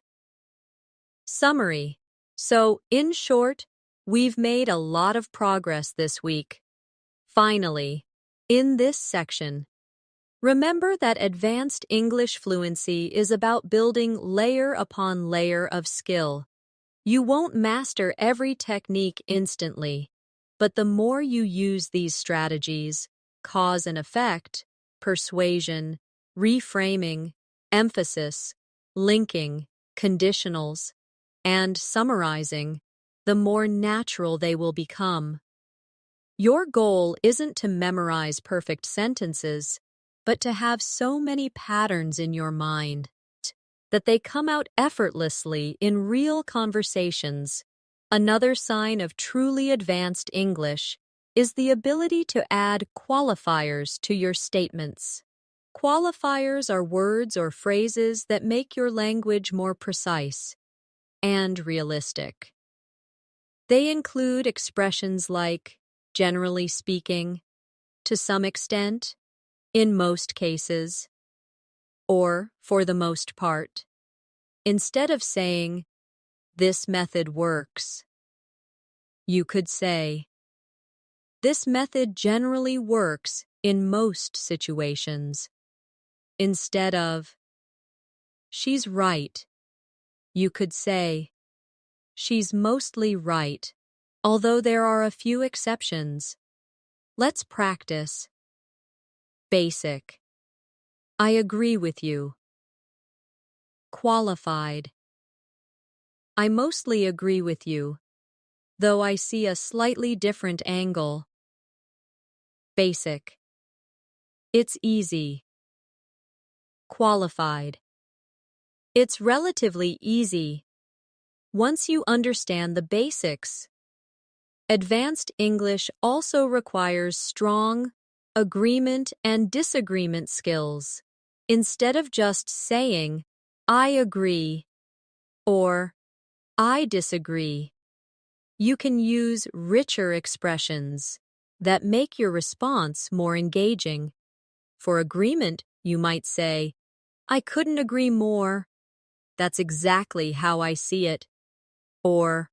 A: Summary. So, in short, we've made a lot of progress this week. Finally, in this section, remember that advanced English fluency is about building layer upon layer of skill. You won't master every technique instantly, but the more you use these strategies, cause and effect, persuasion, reframing, emphasis, linking, conditionals, and summarizing, the more natural they will become. Your goal isn't to memorize perfect sentences, but to have so many patterns in your mind that they come out effortlessly in real conversations. Another sign of truly advanced English is the ability to add qualifiers to your statements. Qualifiers are words or phrases that make your language more precise and realistic. They include expressions like, generally speaking, to some extent, in most cases, or for the most part. Instead of saying, this method works, you could say, this method generally works in most situations. Instead of, she's right, you could say, she's mostly right, although there are a few exceptions. Let's practice. Basic. I agree with you. Qualified. I mostly agree with you, though I see a slightly different angle. Basic. It's easy. Qualified. It's relatively easy once you understand the basics. Advanced English also requires strong agreement and disagreement skills. Instead of just saying, I agree, or I disagree, you can use richer expressions that make your response more engaging. For agreement, you might say, I couldn't agree more. That's exactly how I see it. Or,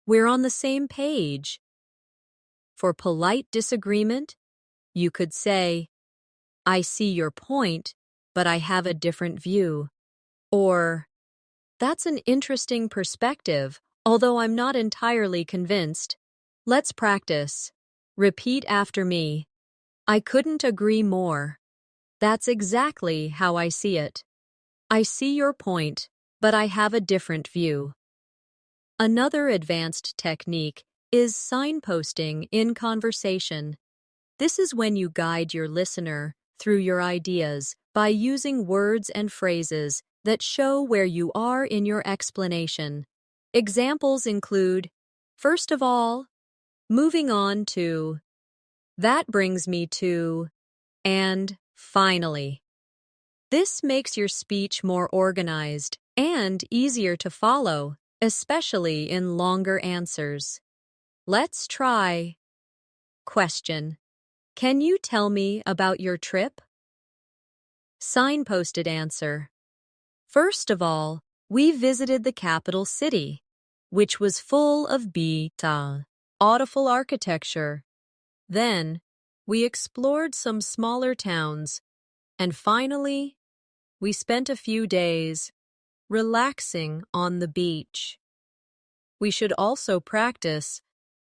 A: we're on the same page. For polite disagreement, you could say, I see your point, but I have a different view. Or, that's an interesting perspective, although I'm not entirely convinced. Let's practice. Repeat after me. I couldn't agree more. That's exactly how I see it. I see your point, but I have a different view. Another advanced technique is signposting in conversation. This is when you guide your listener through your ideas by using words and phrases that show where you are in your explanation. Examples include, first of all, moving on to, that brings me to, and finally. This makes your speech more organized and easier to follow, especially in longer answers. Let's try. Question. Can you tell me about your trip? Signposted answer. First of all, we visited the capital city, which was full of beautiful architecture. Then, we explored some smaller towns, and finally, we spent a few days relaxing on the beach. We should also practice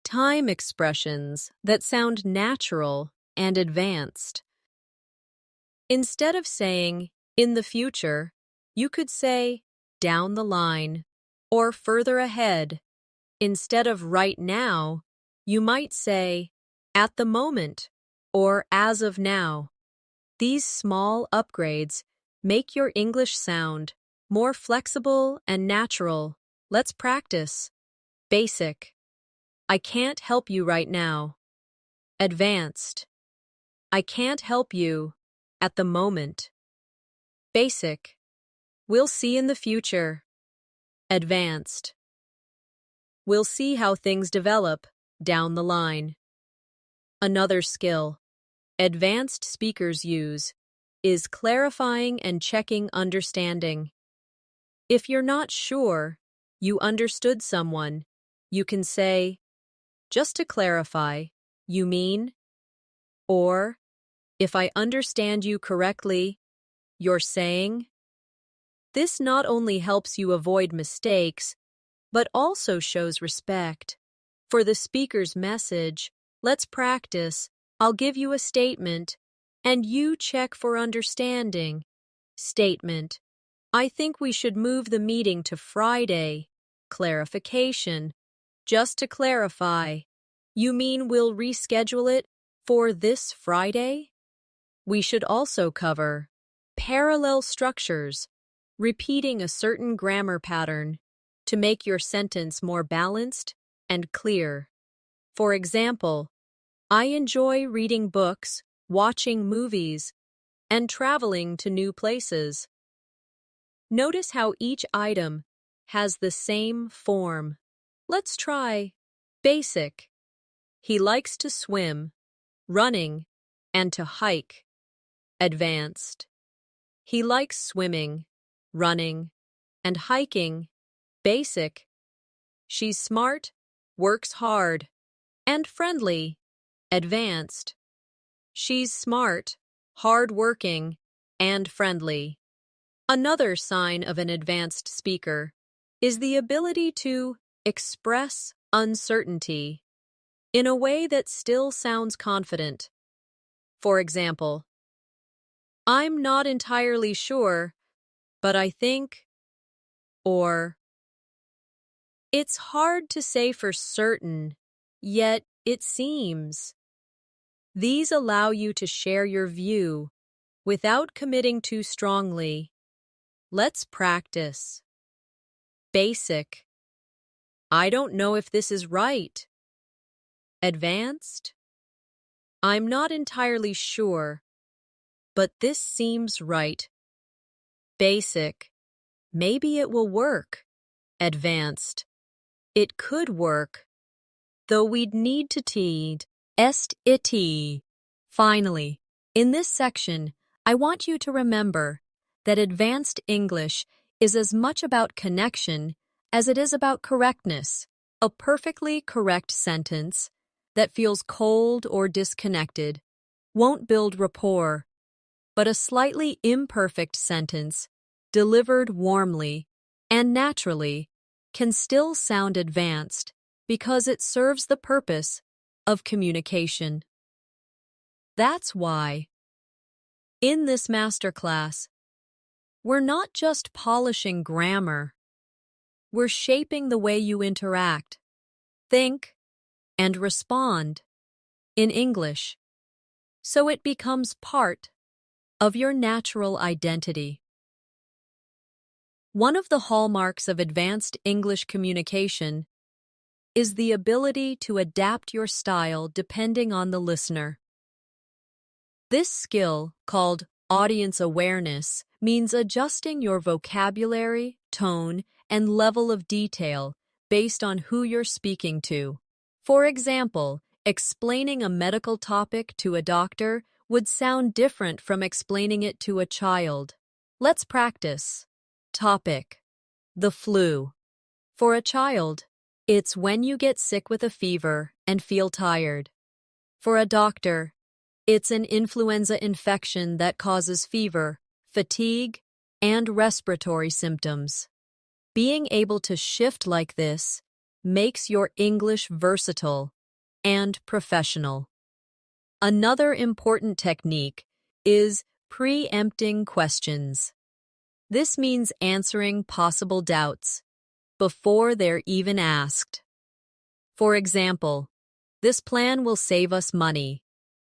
A: time expressions that sound natural and advanced. Instead of saying, in the future, you could say, down the line, or further ahead. Instead of right now, you might say, at the moment, or as of now. These small upgrades make your English sound more flexible and natural. Let's practice. Basic. I can't help you right now. Advanced. I can't help you at the moment. Basic. We'll see in the future. Advanced. We'll see how things develop down the line. Another skill advanced speakers use is clarifying and checking understanding. If you're not sure you understood someone, you can say, just to clarify, you mean? Or, if I understand you correctly, you're saying? This not only helps you avoid mistakes, but also shows respect. For the speaker's message, let's practice. I'll give you a statement, and you check for understanding. Statement. I think we should move the meeting to Friday. Clarification. Just to clarify, you mean we'll reschedule it for this Friday? We should also cover parallel structures, repeating a certain grammar pattern to make your sentence more balanced and clear. For example, I enjoy reading books, watching movies, and traveling to new places. Notice how each item has the same form. Let's try basic. He likes to swim, running, and to hike. Advanced. He likes swimming, running, and hiking. Basic. She's smart, works hard, and friendly. Advanced. She's smart, hard-working, and friendly. Another sign of an advanced speaker is the ability to express uncertainty. in a way that still sounds confident. For example, I'm not entirely sure, but I think, or it's hard to say for certain, yet it seems. These allow you to share your view without committing too strongly. Let's practice. Basic. I don't know if this is right. Advanced. I'm not entirely sure, but this seems right. Basic. Maybe it will work. Advanced. It could work, though we'd need to teed. Est it. Finally, in this section, I want you to remember that advanced English is as much about connection as it is about correctness. A perfectly correct sentence that feels cold or disconnected won't build rapport, but a slightly imperfect sentence, delivered warmly and naturally, can still sound advanced because it serves the purpose of communication. That's why, in this masterclass, we're not just polishing grammar, we're shaping the way you interact, think, and respond in English, so it becomes part of your natural identity. One of the hallmarks of advanced English communication is the ability to adapt your style depending on the listener. This skill, called audience awareness, means adjusting your vocabulary, tone, and level of detail based on who you're speaking to. For example, explaining a medical topic to a doctor would sound different from explaining it to a child. Let's practice. Topic: the flu. For a child, it's when you get sick with a fever and feel tired. For a doctor, it's an influenza infection that causes fever, fatigue, and respiratory symptoms. Being able to shift like this makes your English versatile and professional. Another important technique is preempting questions. This means answering possible doubts before they're even asked. For example, this plan will save us money,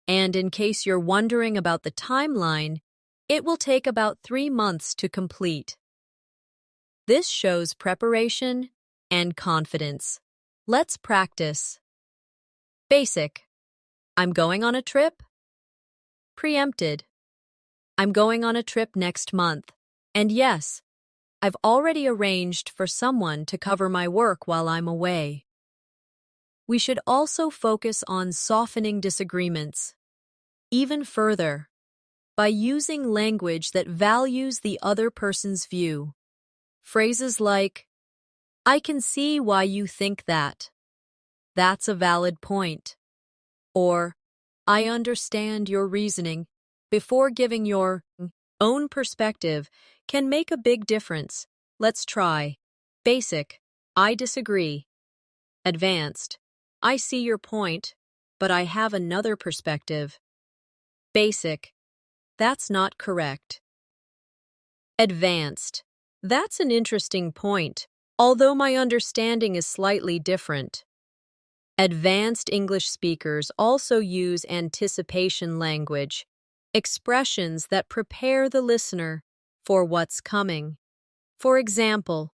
A: and in case you're wondering about the timeline, it will take about 3 months to complete. This shows preparation and confidence. Let's practice. Basic. I'm going on a trip. Preempted. I'm going on a trip next month. And yes, I've already arranged for someone to cover my work while I'm away. We should also focus on softening disagreements even further by using language that values the other person's view. Phrases like, I can see why you think that. That's a valid point. Or, I understand your reasoning before giving your own perspective can make a big difference. Let's try. Basic. I disagree. Advanced. I see your point, but I have another perspective. Basic. That's not correct. Advanced. That's an interesting point, although my understanding is slightly different. Advanced English speakers also use anticipation language, expressions that prepare the listener for what's coming. For example,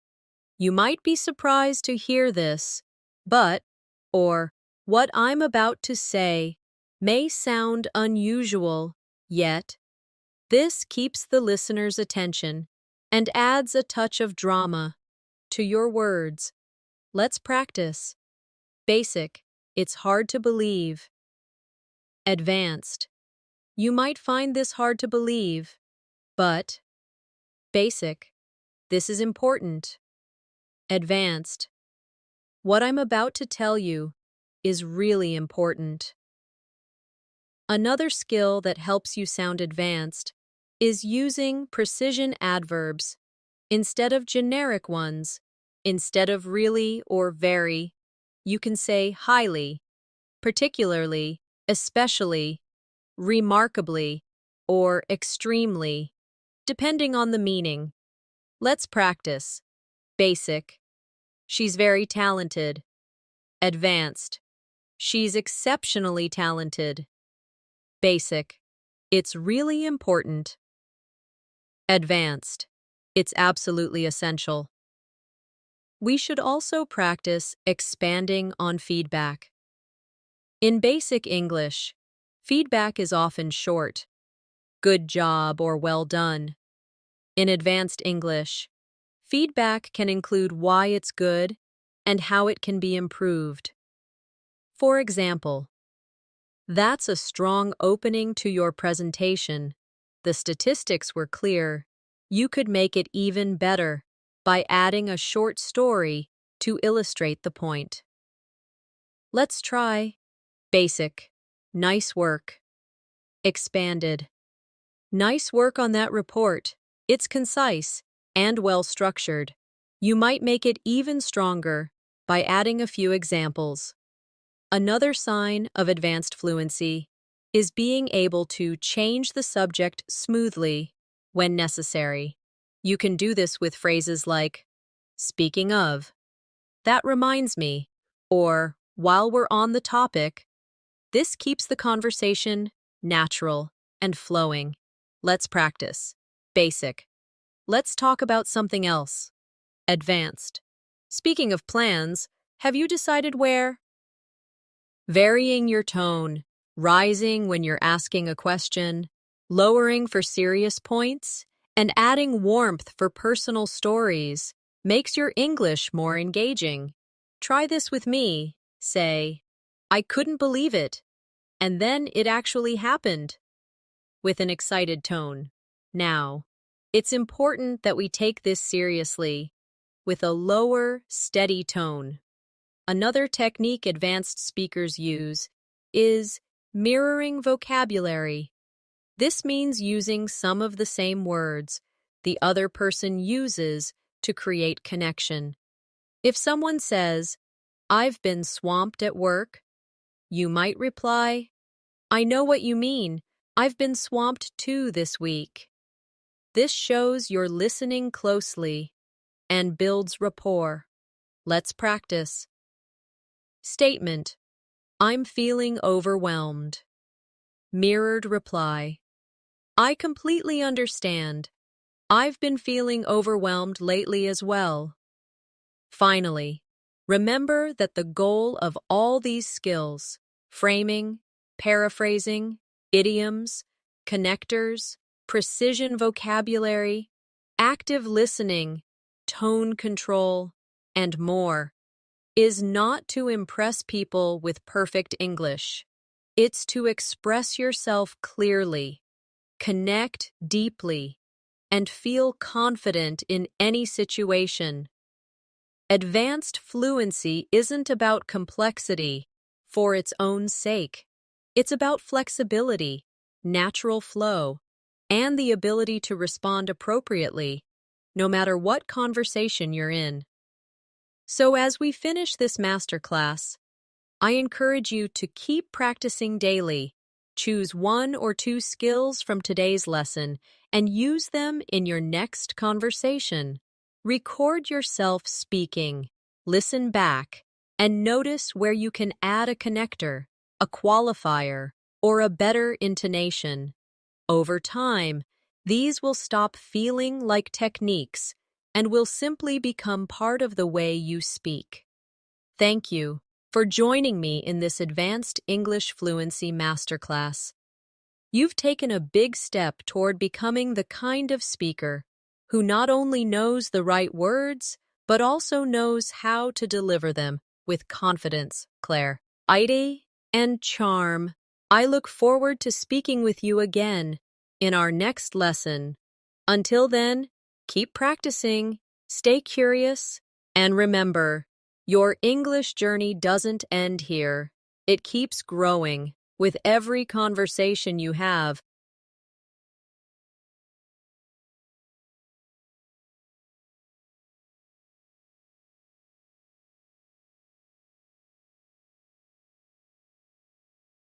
A: you might be surprised to hear this, but, or, what I'm about to say may sound unusual, yet, this keeps the listener's attention and adds a touch of drama to your words. Let's practice. Basic. It's hard to believe. Advanced. You might find this hard to believe, but. Basic. This is important. Advanced. What I'm about to tell you is really important. Another skill that helps you sound advanced is using precision adverbs instead of generic ones. Instead of really or very, you can say highly, particularly, especially, remarkably, or extremely, depending on the meaning. Let's practice. Basic. She's very talented. Advanced. She's exceptionally talented. Basic. It's really important. Advanced. It's absolutely essential. We should also practice expanding on feedback. In basic English, feedback is often short, good job or well done. In advanced English, feedback can include why it's good and how it can be improved. For example, that's a strong opening to your presentation. The statistics were clear. You could make it even better by adding a short story to illustrate the point. Let's try basic. Nice work. Expanded. Nice work on that report. It's concise and well-structured. You might make it even stronger by adding a few examples. Another sign of advanced fluency is being able to change the subject smoothly when necessary. You can do this with phrases like, speaking of, that reminds me, or while we're on the topic. This keeps the conversation natural and flowing. Let's practice. Basic. Let's talk about something else. Advanced. Speaking of plans, have you decided where? Varying your tone, rising when you're asking a question, lowering for serious points, and adding warmth for personal stories makes your English more engaging. Try this with me. Say, I couldn't believe it. And then it actually happened. With an excited tone. Now, it's important that we take this seriously, with a lower, steady tone. Another technique advanced speakers use is mirroring vocabulary. This means using some of the same words the other person uses to create connection. If someone says, I've been swamped at work, you might reply, I know what you mean. I've been swamped too this week. This shows you're listening closely and builds rapport. Let's practice. Statement. I'm feeling overwhelmed. Mirrored reply. I completely understand. I've been feeling overwhelmed lately as well. Finally, remember that the goal of all these skills, framing, paraphrasing, idioms, connectors, precision vocabulary, active listening, tone control, and more, is not to impress people with perfect English. It's to express yourself clearly, connect deeply, and feel confident in any situation. Advanced fluency isn't about complexity for its own sake. It's about flexibility, natural flow, and the ability to respond appropriately, no matter what conversation you're in. So as we finish this masterclass, I encourage you to keep practicing daily. Choose one or two skills from today's lesson and use them in your next conversation. Record yourself speaking, listen back, and notice where you can add a connector, a qualifier, or a better intonation. Over time, these will stop feeling like techniques and will simply become part of the way you speak. Thank you for joining me in this advanced English fluency masterclass. You've taken a big step toward becoming the kind of speaker who not only knows the right words, but also knows how to deliver them with confidence, clarity, and charm. I look forward to speaking with you again in our next lesson. Until then, keep practicing, stay curious, and remember, your English journey doesn't end here. It keeps growing with every conversation you have